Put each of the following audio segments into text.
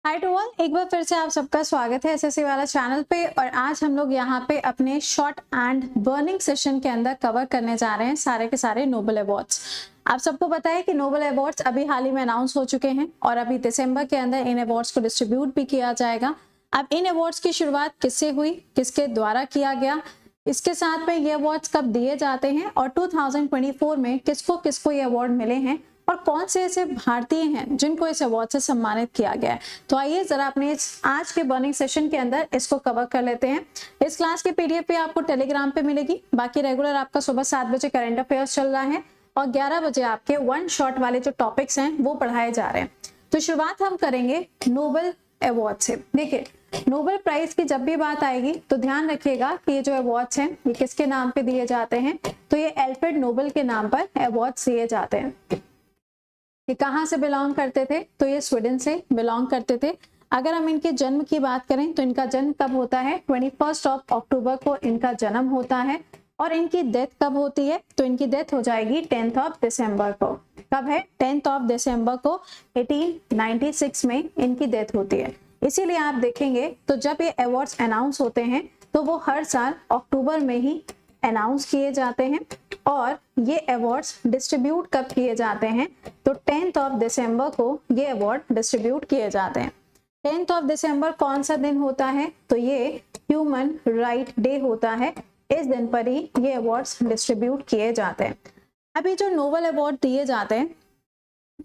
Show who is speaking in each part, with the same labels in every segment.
Speaker 1: Hi to all, एक बार फिर से आप सबका स्वागत है एसएससी वाला चैनल पे। और आज हम लोग यहाँ पे अपने शॉर्ट एंड बर्निंग सेशन के अंदर कवर करने जा रहे हैं सारे के सारे नोबेल अवार्ड्स। आप सबको पता है कि नोबेल अवार्ड्स अभी हाल ही में अनाउंस हो चुके हैं और अभी दिसंबर के अंदर इन अवार्ड्स को डिस्ट्रीब्यूट भी किया जाएगा। अब इन अवार्ड्स की शुरुआत किससे हुई, किसके द्वारा किया गया, इसके साथ में ये अवार्ड्स कब दिए जाते हैं और 2024 में किसको किसको ये अवार्ड मिले हैं और कौन से ऐसे भारतीय हैं जिनको इस अवार्ड से सम्मानित किया गया है। तो आइए जरा अपने आज के बर्निंग सेशन के अंदर इसको कवर कर लेते हैं। इस क्लास की पीडीएफ भी आपको टेलीग्राम पे मिलेगी। बाकी रेगुलर आपका सुबह 7 बजे करंट अफेयर्स चल रहा है और 11 बजे आपके वन शॉट वाले जो टॉपिक्स हैं वो पढ़ाए जा रहे हैं। तो शुरुआत हम करेंगे नोबेल अवार्ड से। देखिए, नोबेल प्राइज की जब भी बात आएगी तो ध्यान रखिएगा कि ये जो अवार्ड्स हैं ये किसके नाम पे दिए जाते हैं। तो ये एल्फ्रेड नोबेल के नाम पर अवार्ड्स दिए जाते हैं। ये कहाँ से बिलोंग करते थे? तो ये स्वीडन से बिलोंग करते थे। अगर हम इनके जन्म की बात करें तो इनका जन्म कब होता है? 21 अक्टूबर को इनका जन्म होता है। और इनकी डेथ कब होती है? तो इनकी डेथ हो जाएगी 10 दिसंबर को। कब है? 10 दिसंबर को 1896 में इनकी डेथ होती है। इसीलिए आप देखेंगे तो जब ये अवार्ड्स अनाउंस होते हैं तो वो हर साल अक्टूबर में ही अनाउंस किए जाते हैं। और ये अवार्ड्स डिस्ट्रीब्यूट कब किए जाते हैं? तो 10 दिसंबर को ये अवार्ड डिस्ट्रीब्यूट किए जाते हैं। 10 दिसंबर कौन सा दिन होता है? तो ये ह्यूमन राइट डे होता है। इस दिन पर ही ये अवार्ड्स डिस्ट्रीब्यूट किए जाते हैं। अभी जो नोबेल अवार्ड दिए जाते हैं,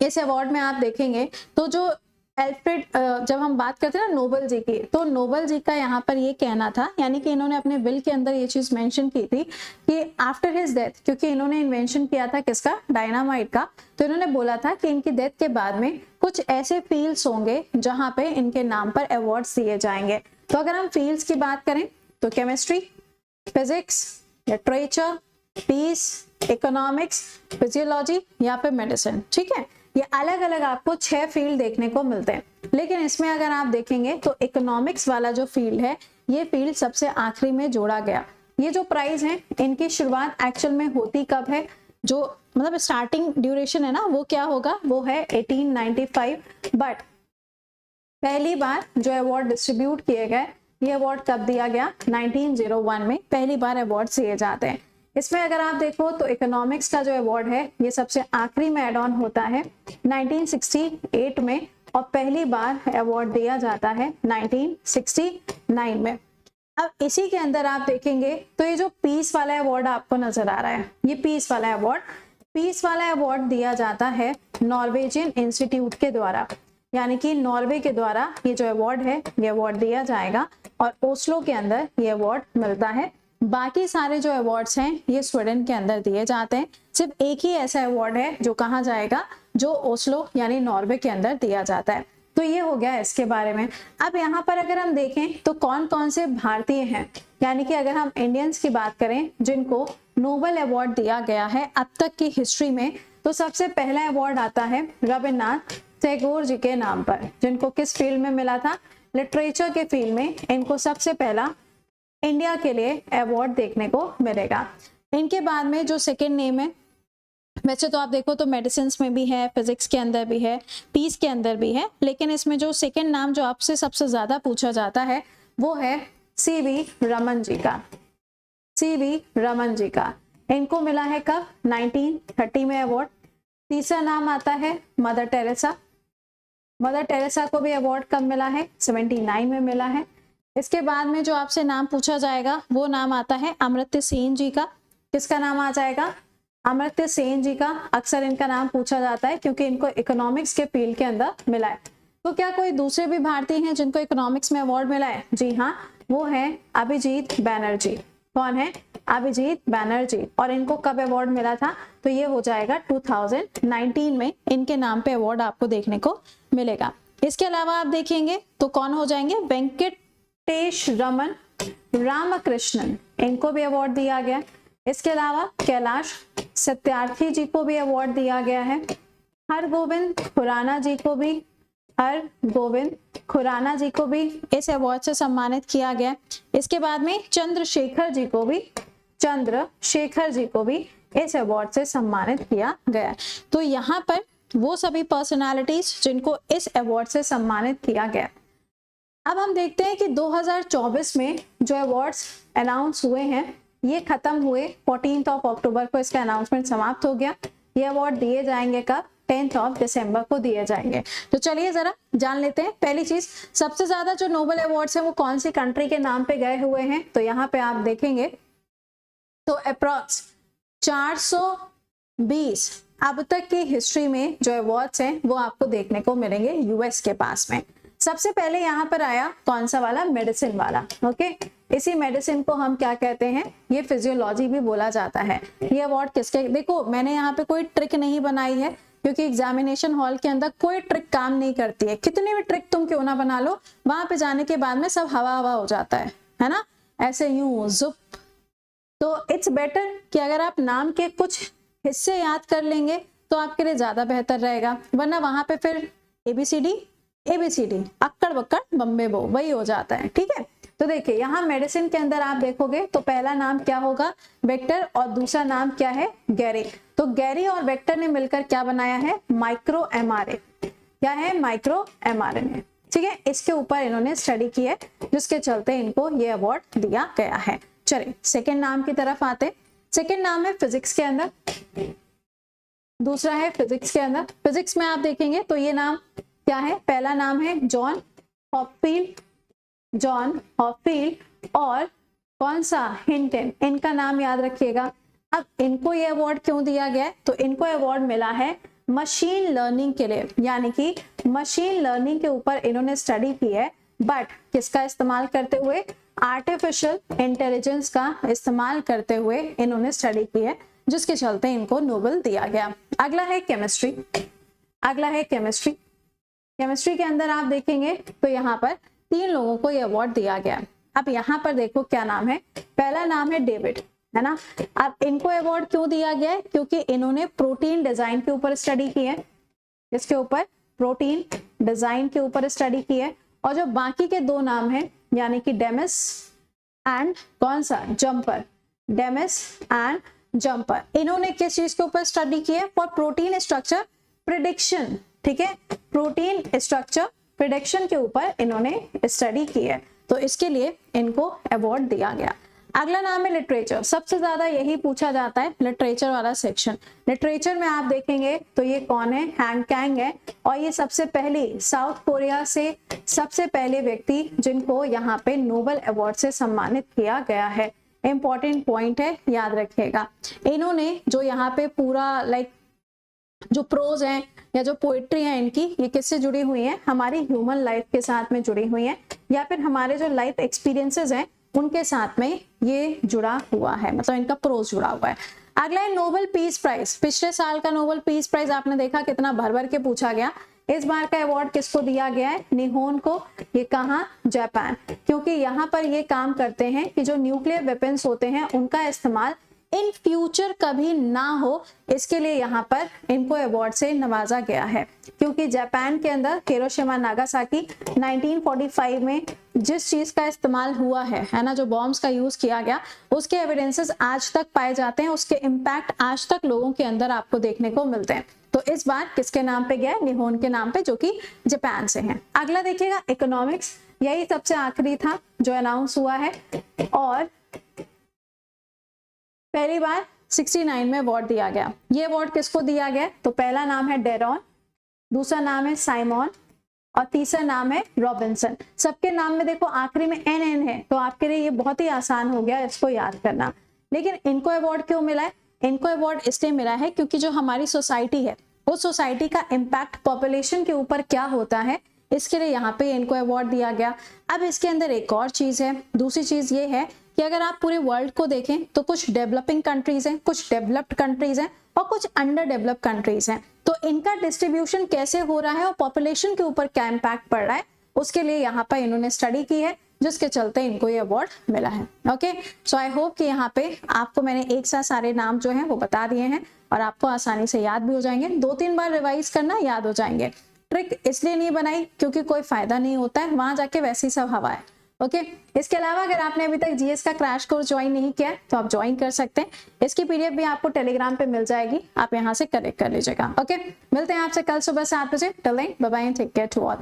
Speaker 1: इस अवार्ड में आप देखेंगे तो जो एल्फ्रेड, जब हम बात करते हैं ना नोबेल जी की, तो नोबेल जी का यहाँ पर ये कहना था, यानी कि इन्होंने अपने विल के अंदर ये चीज मेंशन की थी कि आफ्टर हिज डेथ, क्योंकि इन्होंने इन्वेंशन किया था किसका? डायनामाइट का। तो इन्होंने बोला था कि इनकी डेथ के बाद में कुछ ऐसे फील्ड्स होंगे जहां पे इनके नाम पर अवार्ड्स दिए जाएंगे। तो अगर हम फील्ड्स की बात करें तो chemistry, physics, literature, peace, economics, physiology या फिर मेडिसिन। ठीक है, ये अलग अलग आपको 6 फील्ड देखने को मिलते हैं। लेकिन इसमें अगर आप देखेंगे तो इकोनॉमिक्स वाला जो फील्ड है ये फील्ड सबसे आखिरी में जोड़ा गया। ये जो प्राइज है इनकी शुरुआत एक्चुअल में होती कब है? जो मतलब स्टार्टिंग ड्यूरेशन है ना वो क्या होगा? वो है 1895। बट पहली बार जो अवार्ड डिस्ट्रीब्यूट किए गए, ये अवार्ड कब दिया गया? 1901 में पहली बार अवार्ड दिए जाते हैं। इसमें अगर आप देखो तो इकोनॉमिक्स का जो अवार्ड है ये सबसे आखिरी में एड ऑन होता है 1968 में और पहली बार अवार्ड दिया जाता है 1969 में। अब इसी के अंदर आप देखेंगे तो ये जो पीस वाला अवार्ड आपको नजर आ रहा है, ये पीस वाला अवार्ड दिया जाता है नॉर्वेजियन इंस्टीट्यूट के द्वारा। यानी कि नॉर्वे के द्वारा ये जो अवार्ड है ये अवार्ड दिया जाएगा और ओस्लो के अंदर ये अवार्ड मिलता है। बाकी सारे जो अवार्ड्स हैं ये स्वीडन के अंदर दिए जाते हैं। सिर्फ एक ही ऐसा अवार्ड है जो कहाँ जाएगा? जो ओस्लो यानी नॉर्वे के अंदर दिया जाता है। तो ये हो गया इसके बारे में। अब यहाँ पर अगर हम देखें तो कौन कौन से भारतीय हैं, यानी कि अगर हम इंडियंस की बात करें जिनको नोबेल अवार्ड दिया गया है अब तक की हिस्ट्री में, तो सबसे पहला अवार्ड आता है रविन्द्रनाथ टैगोर जी के नाम पर, जिनको किस फील्ड में मिला था? लिटरेचर के फील्ड में इनको सबसे पहला इंडिया के लिए अवार्ड देखने को मिलेगा। इनके बाद में जो सेकंड नेम है, वैसे तो आप देखो तो मेडिसिन में भी है, फिजिक्स के अंदर भी है, पीस के अंदर भी है, लेकिन इसमें जो सेकंड नाम जो आपसे सबसे ज्यादा पूछा जाता है वो है सीवी रमन जी का। सीवी रमन जी का इनको मिला है कब? 1930 में अवार्ड। तीसरा नाम आता है मदर टेरेसा। मदर टेरेसा को भी अवार्ड कब मिला है? 79 में मिला है। इसके बाद में जो आपसे नाम पूछा जाएगा वो नाम आता है अमर्त्य सेन जी का। किसका नाम आ जाएगा? अमर्त्य सेन जी का। अक्सर इनका नाम पूछा जाता है क्योंकि इनको इकोनॉमिक्स के फील्ड के अंदर मिला है। तो क्या कोई दूसरे भी भारतीय हैं जिनको इकोनॉमिक्स में अवार्ड मिला है? जी हाँ, वो है अभिजीत बैनर्जी। कौन है? अभिजीत बैनर्जी। और इनको कब अवार्ड मिला था? तो ये हो जाएगा 2019 में इनके नाम पे अवार्ड आपको देखने को मिलेगा। इसके अलावा आप देखेंगे तो कौन हो जाएंगे? वेंकटेश रमन रामकृष्णन, इनको भी अवार्ड दिया गया। इसके अलावा कैलाश सत्यार्थी जी को भी अवार्ड दिया गया है। हरगोविंद खुराना जी को भी इस अवार्ड से सम्मानित किया गया। इसके बाद में चंद्रशेखर जी को भी इस अवार्ड से सम्मानित किया गया। तो यहाँ पर वो सभी पर्सनालिटीज जिनको इस अवार्ड से सम्मानित किया गया। अब हम देखते हैं कि 2024 में जो अवार्ड्स अनाउंस हुए हैं ये खत्म हुए 14 अक्टूबर को, इसका अनाउंसमेंट समाप्त हो गया। ये अवार्ड दिए जाएंगे कब? 10 दिसंबर को दिए जाएंगे। तो चलिए जरा जान लेते हैं। पहली चीज, सबसे ज्यादा जो नोबेल अवार्ड्स हैं वो कौन सी कंट्री के नाम पे गए हुए हैं? तो यहाँ पे आप देखेंगे तो अप्रॉक्स 420 अब तक की हिस्ट्री में जो अवार्ड्स हैं वो आपको देखने को मिलेंगे यूएस के पास में। सबसे पहले यहाँ पर आया कौन सा वाला? मेडिसिन वाला। ओके, इसी मेडिसिन को हम क्या कहते हैं? ये फिजियोलॉजी भी बोला जाता है। ये अवार्ड किसके? देखो मैंने यहाँ पे कोई ट्रिक नहीं बनाई है क्योंकि एग्जामिनेशन हॉल के अंदर कोई ट्रिक काम नहीं करती है। कितनी भी ट्रिक तुम क्यों ना बना लो, वहां पे जाने के बाद में सब हवा हवा हो जाता है ना, ऐसे यूं जुप। तो इट्स बेटर कि अगर आप नाम के कुछ हिस्से याद कर लेंगे तो आपके लिए ज्यादा बेहतर रहेगा, वरना वहां पे फिर एबीसीडी अक्कड़ बक्कड़ बम्बे बो वही हो जाता है। ठीक है, तो देखिए यहाँ मेडिसिन के अंदर आप देखोगे तो पहला नाम क्या होगा? वेक्टर, और दूसरा नाम क्या है? गैरी। तो गैरी और वेक्टर ने मिलकर क्या बनाया है? Micro MRA. क्या है? Micro mRNA. ठीक है, इसके ऊपर इन्होंने स्टडी की है जिसके चलते इनको ये अवार्ड दिया गया है। चलिए सेकेंड नाम की तरफ आते। सेकेंड नाम है फिजिक्स के अंदर, दूसरा है फिजिक्स के अंदर। फिजिक्स में आप देखेंगे तो ये नाम क्या है? पहला नाम है जॉन हॉपफील्ड और कौन सा? हिंटन। इनका नाम याद रखिएगा। अब इनको ये अवार्ड क्यों दिया गया? तो इनको अवार्ड मिला है मशीन लर्निंग के लिए, यानी कि मशीन लर्निंग के ऊपर इन्होंने स्टडी की है, बट किसका इस्तेमाल करते हुए? आर्टिफिशियल इंटेलिजेंस का इस्तेमाल करते हुए इन्होंने स्टडी की है, जिसके चलते इनको नोबेल दिया गया। अगला है केमिस्ट्री। केमिस्ट्री के अंदर आप देखेंगे तो यहाँ पर 3 लोगों को ये अवार्ड दिया गया। अब यहाँ पर देखो क्या नाम है? पहला नाम है डेविड, है ना। अब इनको अवार्ड क्यों दिया गया है? क्योंकि इन्होंने प्रोटीन डिजाइन के ऊपर स्टडी की है। इसके ऊपर प्रोटीन डिजाइन के ऊपर स्टडी की है। और जो बाकी के 2 नाम हैं यानी कि डेमिस एंड कौन सा? जंपर। डेमिस एंड जंपर, इन्होंने किस चीज के ऊपर स्टडी की है? For protein structure prediction. ठीक है, प्रोटीन स्ट्रक्चर प्रिडिक्शन के ऊपर इन्होंने स्टडी की है, तो इसके लिए इनको अवार्ड दिया गया। अगला नाम है लिटरेचर। सबसे ज्यादा यही पूछा जाता है, लिटरेचर वाला सेक्शन। लिटरेचर में आप देखेंगे तो ये कौन है? हैंग कैंग है, और ये सबसे पहली साउथ कोरिया से सबसे पहले व्यक्ति जिनको यहाँ पे नोबेल अवार्ड से सम्मानित किया गया है। इंपॉर्टेंट पॉइंट है, याद रखिएगा। इन्होंने जो यहाँ पे पूरा जो प्रोज है या जो पोइट्री है इनकी, ये किससे जुड़ी हुई है? हमारी ह्यूमन लाइफ के साथ में जुड़ी हुई है, या फिर हमारे जो लाइफ एक्सपीरियंसेस हैं उनके साथ में ये जुड़ा हुआ है, मतलब इनका प्रोज जुड़ा हुआ है। अगला है नोबेल पीस प्राइज। पिछले साल का नोबेल पीस प्राइज आपने देखा कितना भर भर के पूछा गया। इस बार का अवार्ड किसको दिया गया है? निहोन को। ये कहाँ? जापान। क्योंकि यहाँ पर ये काम करते हैं कि जो न्यूक्लियर वेपन्स होते हैं उनका इस्तेमाल इन फ्यूचर कभी ना हो, इसके लिए यहाँ पर इनको अवार्ड से नवाजा गया है। क्योंकि जापान के अंदर हिरोशिमा नागासाकी 1945 में जिस चीज का इस्तेमाल हुआ है ना, जो बॉम्ब्स का यूज किया गया, उसके एविडेंसेस आज तक पाए जाते हैं, उसके इम्पैक्ट आज तक लोगों के अंदर आपको देखने को मिलते हैं। तो इस बार किसके नाम पे गया? निहोन के नाम पे, जो कि जापान से है। अगला देखिएगा इकोनॉमिक्स। यही सबसे आखिरी था जो अनाउंस हुआ है, और पहली बार 69 में अवार्ड दिया गया। ये अवार्ड किसको दिया गया? तो पहला नाम है डेरॉन, दूसरा नाम है साइमन, और तीसरा नाम है रॉबिन्सन। सबके नाम में देखो आखिरी में एन है, तो आपके लिए ये बहुत ही आसान हो गया इसको याद करना। लेकिन इनको अवार्ड क्यों मिला है? इनको अवार्ड इसलिए मिला है क्योंकि जो हमारी सोसाइटी है उस सोसाइटी का इम्पैक्ट पॉपुलेशन के ऊपर क्या होता है, इसके लिए यहाँ पे इनको अवार्ड दिया गया। अब इसके अंदर एक और चीज है, दूसरी चीज ये है कि अगर आप पूरे वर्ल्ड को देखें तो कुछ डेवलपिंग कंट्रीज हैं, कुछ डेवलप्ड कंट्रीज हैं, और कुछ अंडर डेवलप्ड कंट्रीज हैं। तो इनका डिस्ट्रीब्यूशन कैसे हो रहा है और पॉपुलेशन के ऊपर क्या इम्पैक्ट पड़ रहा है, उसके लिए यहाँ पर इन्होंने स्टडी की है, जिसके चलते इनको ये अवार्ड मिला है। ओके, सो आई होप कि यहाँ पे आपको मैंने एक साथ सारे नाम जो हैं वो बता दिए हैं, और आपको आसानी से याद भी हो जाएंगे। 2-3 बार रिवाइज करना, याद हो जाएंगे। ट्रिक इसलिए नहीं बनाई क्योंकि कोई फायदा नहीं होता है, वहां जाके वैसी सब हवा है। ओके इसके अलावा अगर आपने अभी तक जीएस का क्रैश कोर्स ज्वाइन नहीं किया है तो आप ज्वाइन कर सकते हैं। इसकी पीडीएफ भी आपको टेलीग्राम पे मिल जाएगी, आप यहाँ से कलेक्ट कर लीजिएगा। ओके मिलते हैं आपसे कल सुबह 7 बजे। Till then bye bye, take care to all.